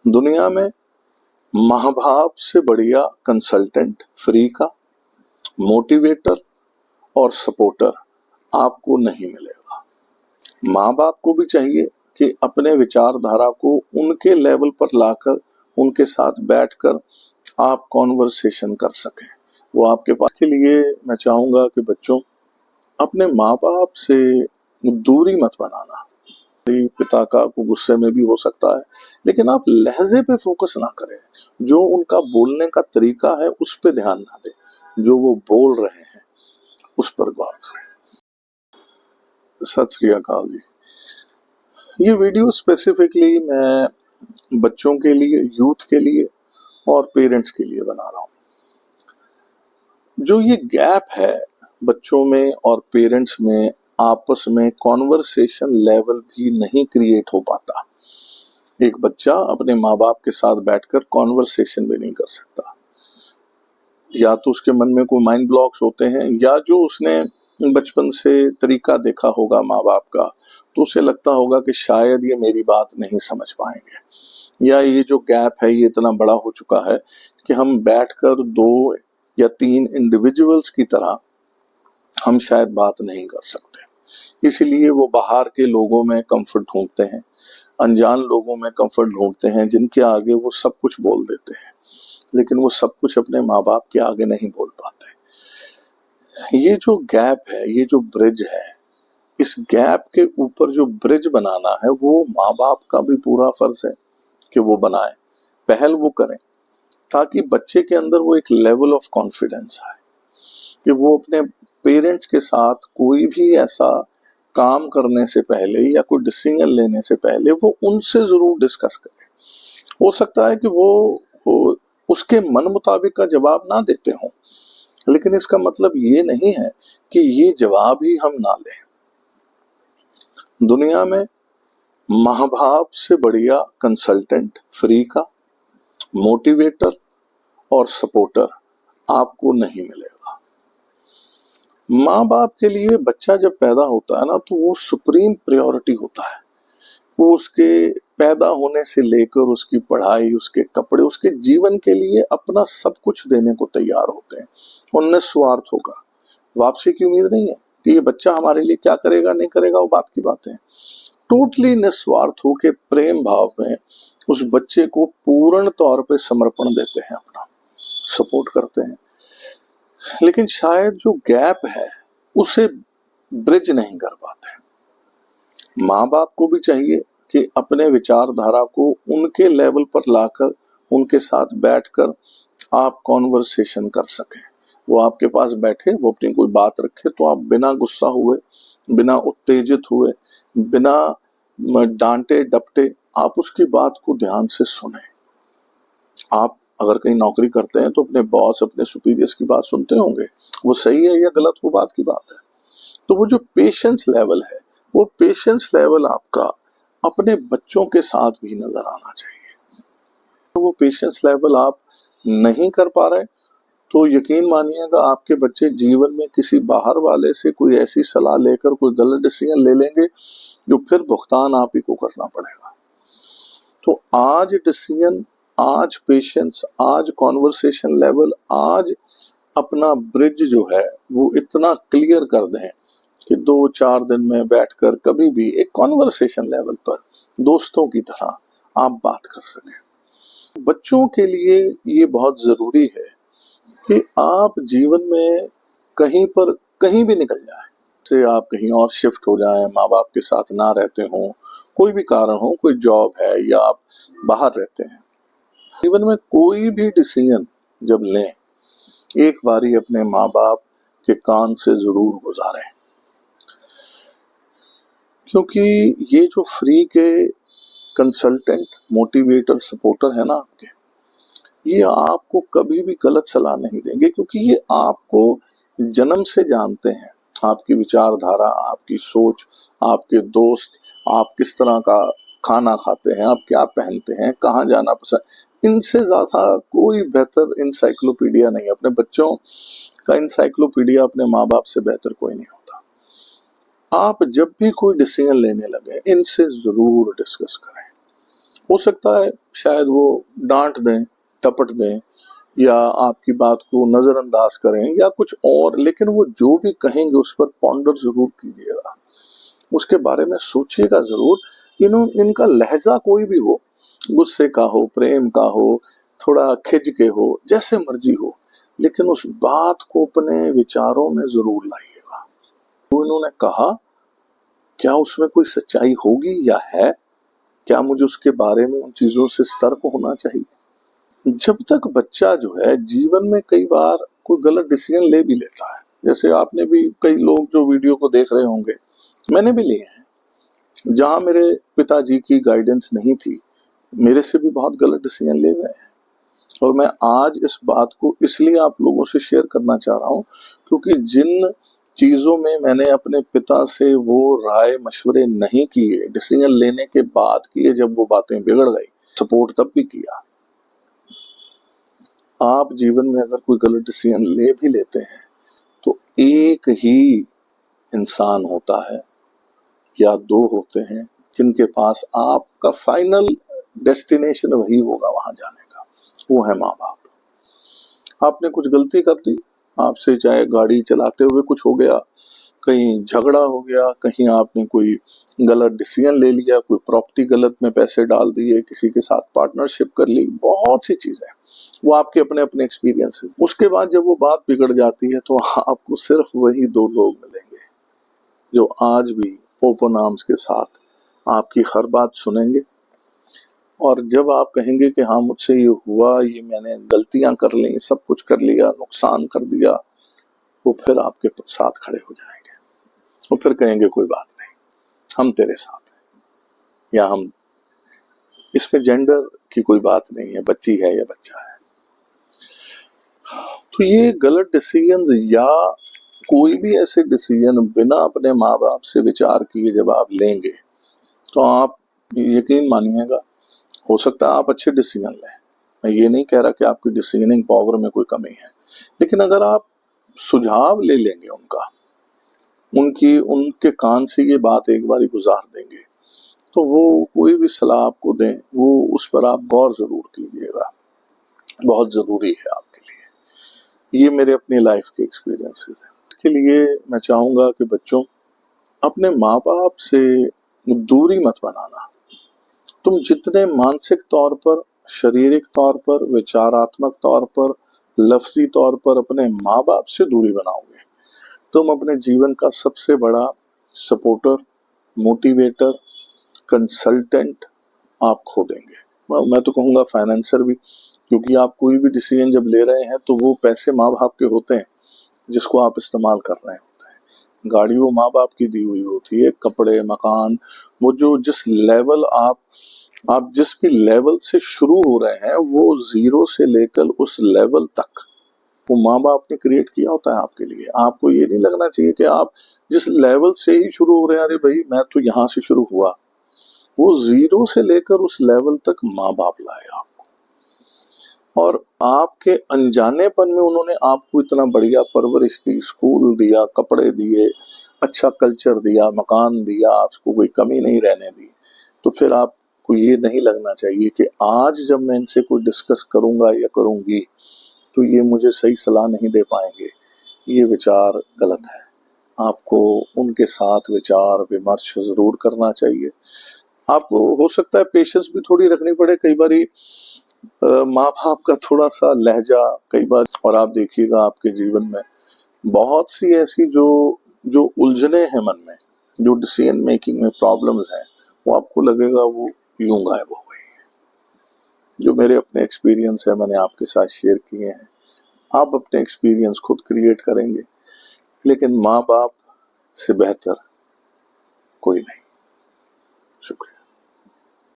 दुनिया में माँ बाप से बढ़िया कंसल्टेंट फ्री का, मोटिवेटर और सपोर्टर आपको नहीं मिलेगा। माँ बाप को भी चाहिए कि अपने विचारधारा को उनके लेवल पर लाकर उनके साथ बैठकर आप कॉन्वर्सेशन कर सकें। वो आपके पास के लिए मैं चाहूंगा कि बच्चों अपने माँ बाप से दूरी मत बनाना। पिता का को गुस्से में भी हो सकता है, लेकिन आप लहजे पे फोकस ना करें। जो उनका बोलने का तरीका है उस पे ध्यान ना दें, जो वो बोल रहे हैं उस पर गौर करें। सत श्री अकाल जी। ये वीडियो स्पेसिफिकली मैं बच्चों के लिए, यूथ के लिए और पेरेंट्स के लिए बना रहा हूँ। जो ये गैप है बच्चों में और पेरेंट्स में, आपस में कॉन्वर्सेशन लेवल भी नहीं क्रिएट हो पाता। एक बच्चा अपने माँ बाप के साथ बैठकर कॉन्वर्सेशन भी नहीं कर सकता। या तो उसके मन में कोई माइंड ब्लॉक्स होते हैं, या जो उसने बचपन से तरीका देखा होगा माँ बाप का, तो उसे लगता होगा कि शायद ये मेरी बात नहीं समझ पाएंगे, या ये जो गैप है ये इतना बड़ा हो चुका है कि हम बैठकर 2 या 3 इंडिविजुअल्स की तरह हम शायद बात नहीं कर सकते। इसलिए वो बाहर के लोगों में कंफर्ट ढूंढते हैं, अनजान लोगों में कंफर्ट ढूंढते हैं, जिनके आगे वो सब कुछ बोल देते हैं, लेकिन वो सब कुछ अपने माँ बाप के आगे नहीं बोल पाते। ये जो गैप है, ये जो ब्रिज है, इस गैप के ऊपर जो ब्रिज बनाना है वो माँ बाप का भी पूरा फर्ज है कि वो बनाए, पहल वो करें, ताकि बच्चे के अंदर वो एक लेवल ऑफ कॉन्फिडेंस आए कि वो अपने पेरेंट्स के साथ कोई भी ऐसा काम करने से पहले या कोई डिसीजन लेने से पहले वो उनसे जरूर डिस्कस करे। हो सकता है कि वो उसके मन मुताबिक का जवाब ना देते हों, लेकिन इसका मतलब ये नहीं है कि ये जवाब ही हम ना लें। दुनिया में माँ बाप से बढ़िया कंसल्टेंट फ्री का, मोटिवेटर और सपोर्टर आपको नहीं मिलेगा। माँ बाप के लिए बच्चा जब पैदा होता है ना, तो वो सुप्रीम प्रायोरिटी होता है। वो उसके पैदा होने से लेकर उसकी पढ़ाई, उसके कपड़े, उसके जीवन के लिए अपना सब कुछ देने को तैयार होते हैं। उनमें स्वार्थ होगा, वापसी की उम्मीद नहीं है कि ये बच्चा हमारे लिए क्या करेगा नहीं करेगा, वो बात की बात है। टोटली निस्वार्थ होकर प्रेम भाव में उस बच्चे को पूर्ण तौर पे समर्पण देते हैं, अपना सपोर्ट करते हैं। लेकिन शायद जो गैप है उसे ब्रिज नहीं कर पाते। माँ बाप को भी चाहिए कि अपने विचारधारा को उनके लेवल पर लाकर उनके साथ बैठकर आप कॉन्वर्सेशन कर सकें। वो आपके पास बैठे, वो अपनी कोई बात रखे, तो आप बिना गुस्सा हुए, बिना उत्तेजित हुए, बिना डांटे डपटे आप उसकी बात को ध्यान से सुने। आप अगर कहीं नौकरी करते हैं तो अपने बॉस, अपने सुपीरियर्स की बात सुनते होंगे, वो सही है या गलत, वो बात की बात है। तो वो जो पेशेंस लेवल है, वो पेशेंस लेवल आपका अपने बच्चों के साथ भी नजर आना चाहिए। तो वो पेशेंस लेवल आप नहीं कर पा रहे तो यकीन मानिएगा आपके बच्चे जीवन में किसी बाहर वाले से कोई ऐसी सलाह लेकर कोई गलत डिसीजन ले लेंगे जो फिर भुगतान आप ही को करना पड़ेगा। तो आज डिसीजन, आज पेशेंस, आज कॉन्वर्सेशन लेवल, आज अपना ब्रिज जो है वो इतना क्लियर कर दें कि 2-4 दिन में बैठकर कभी भी एक कॉन्वर्सेशन लेवल पर दोस्तों की तरह आप बात कर सकें। बच्चों के लिए ये बहुत जरूरी है कि आप जीवन में कहीं पर कहीं भी निकल जाए, से आप कहीं और शिफ्ट हो जाएं, माँ बाप के साथ ना रहते हों, कोई भी कारण हो, कोई जॉब है या आप बाहर रहते हैं, जीवन में कोई भी डिसीजन जब लें, एक बारी अपने माँ बाप के कान से जरूर गुजारें। क्योंकि ये जो फ्री के कंसल्टेंट, मोटिवेटर, सपोर्टर है ना आपके, ये आपको कभी भी गलत सलाह नहीं देंगे, क्योंकि ये आपको जन्म से जानते हैं। आपकी विचारधारा, आपकी सोच, आपके दोस्त, आप किस तरह का खाना खाते हैं, आप क्या पहनते हैं, कहाँ जाना पसंद, इनसे ज्यादा कोई बेहतर इंसाइक्लोपीडिया नहीं है। अपने बच्चों का इंसाइक्लोपीडिया अपने माँ बाप से बेहतर कोई नहीं होता। आप जब भी कोई डिसीजन लेने लगे, इनसे जरूर डिस्कस करें, हो सकता है शायद वो डांट दें, टपट दें, या आपकी बात को नजरअंदाज करें या कुछ और, लेकिन वो जो भी कहेंगे उस पर पॉन्डर जरूर कीजिएगा, उसके बारे में सोचिएगा जरूर। इनका लहजा कोई भी हो, गुस्से का हो, प्रेम का हो, थोड़ा खिज के हो, जैसे मर्जी हो, लेकिन उस बात को अपने विचारों में जरूर लाइएगा। तो इन्होंने कहा, क्या उसमें कोई सच्चाई होगी या है? क्या मुझे उसके बारे में उन चीजों से सतर्क होना चाहिए? जब तक बच्चा जो है जीवन में कई बार कोई गलत डिसीजन ले भी लेता है, जैसे आपने भी, कई लोग जो वीडियो को देख रहे होंगे, मैंने भी लिए हैं, जहां मेरे पिताजी की गाइडेंस नहीं थी, मेरे से भी बहुत गलत डिसीजन ले गए हैं। और मैं आज इस बात को इसलिए आप लोगों से शेयर करना चाह रहा हूं, क्योंकि जिन चीजों में मैंने अपने पिता से वो राय मशवरे नहीं किए, डिसीजन लेने के बाद किए, जब वो बातें बिगड़ गई, सपोर्ट तब भी किया। आप जीवन में अगर कोई गलत डिसीजन ले भी लेते हैं तो एक ही इंसान होता है या दो होते हैं जिनके पास आपका फाइनल डेस्टिनेशन वही होगा वहां जाने का, वो है माँ बाप। आपने कुछ गलती कर दी, आपसे चाहे गाड़ी चलाते हुए कुछ हो गया, कहीं झगड़ा हो गया, कहीं आपने कोई गलत डिसीजन ले लिया, कोई प्रॉपर्टी गलत में पैसे डाल दिए, किसी के साथ पार्टनरशिप कर ली, बहुत सी चीजें, वो आपके अपने अपने एक्सपीरियंसेस। उसके बाद जब वो बात बिगड़ जाती है तो आपको सिर्फ वही दो लोग मिलेंगे जो आज भी ओपन आर्म्स के साथ आपकी हर बात सुनेंगे। और जब आप कहेंगे कि हाँ मुझसे ये हुआ, ये मैंने गलतियां कर ली, सब कुछ कर लिया, नुकसान कर दिया, वो फिर आपके साथ खड़े हो जाएंगे। वो फिर कहेंगे कोई बात नहीं, हम तेरे साथ हैं, या हम, इसमें जेंडर की कोई बात नहीं है, बच्ची है या बच्चा है। तो ये गलत डिसीजन या कोई भी ऐसे डिसीजन बिना अपने माँ बाप से विचार किए जब आप लेंगे तो आप यकीन मानिएगा, हो सकता है आप अच्छे डिसीजन लें, मैं ये नहीं कह रहा कि आपकी डिसीजनिंग पावर में कोई कमी है, लेकिन अगर आप सुझाव ले लेंगे उनके कान से ये बात एक बार गुजार देंगे, तो वो कोई भी सलाह आपको दें, वो उस पर आप गौर जरूर कीजिएगा, बहुत जरूरी है आपके लिए। ये मेरे अपनी लाइफ के एक्सपीरियंसेस हैं। इसके लिए मैं चाहूंगा कि बच्चों, अपने माँ बाप से दूरी मत बनाना। तुम जितने मानसिक तौर पर, शारीरिक तौर पर, विचारात्मक तौर पर, लफ्जी तौर पर अपने माँ बाप से दूरी बनाओगे, तुम अपने जीवन का सबसे बड़ा सपोर्टर, मोटिवेटर, कंसल्टेंट आप खो देंगे। मैं तो कहूँगा फाइनेंसर भी, क्योंकि आप कोई भी डिसीजन जब ले रहे हैं तो वो पैसे माँ बाप के होते हैं जिसको आप इस्तेमाल कर रहे होते हैं। गाड़ी वो माँ बाप की दी हुई होती है, कपड़े, मकान, वो जो जिस लेवल आप जिस भी लेवल से शुरू हो रहे हैं, वो जीरो से लेकर उस लेवल तक वो माँ बाप ने क्रिएट किया होता है आपके लिए। आपको ये नहीं लगना चाहिए कि आप जिस लेवल से ही शुरू हो रहे हैं, अरे भाई मैं तो यहाँ से शुरू हुआ, वो जीरो से लेकर उस लेवल तक माँ बाप लाए आपको, और आपके अनजानेपन में उन्होंने आपको इतना बढ़िया परवरिश दी, स्कूल दिया, कपड़े दिए, अच्छा कल्चर दिया, मकान दिया, आपको कोई कमी नहीं रहने दी। तो फिर आपको ये नहीं लगना चाहिए कि आज जब मैं इनसे कोई डिस्कस करूंगा या करूंगी तो ये मुझे सही सलाह नहीं दे पाएंगे। ये विचार गलत है। आपको उनके साथ विचार विमर्श जरूर करना चाहिए। आपको हो सकता है पेशेंस भी थोड़ी रखनी पड़े कई बारी, माँ बाप का थोड़ा सा लहजा कई बार, और आप देखिएगा आपके जीवन में बहुत सी ऐसी जो जो उलझने हैं मन में, जो डिसीजन मेकिंग में प्रॉब्लम्स हैं, वो आपको लगेगा वो यूं गायब हो गई है। जो मेरे अपने एक्सपीरियंस है मैंने आपके साथ शेयर किए हैं। आप अपने एक्सपीरियंस खुद क्रिएट करेंगे, लेकिन माँ बाप से बेहतर कोई नहीं। शुक्रिया।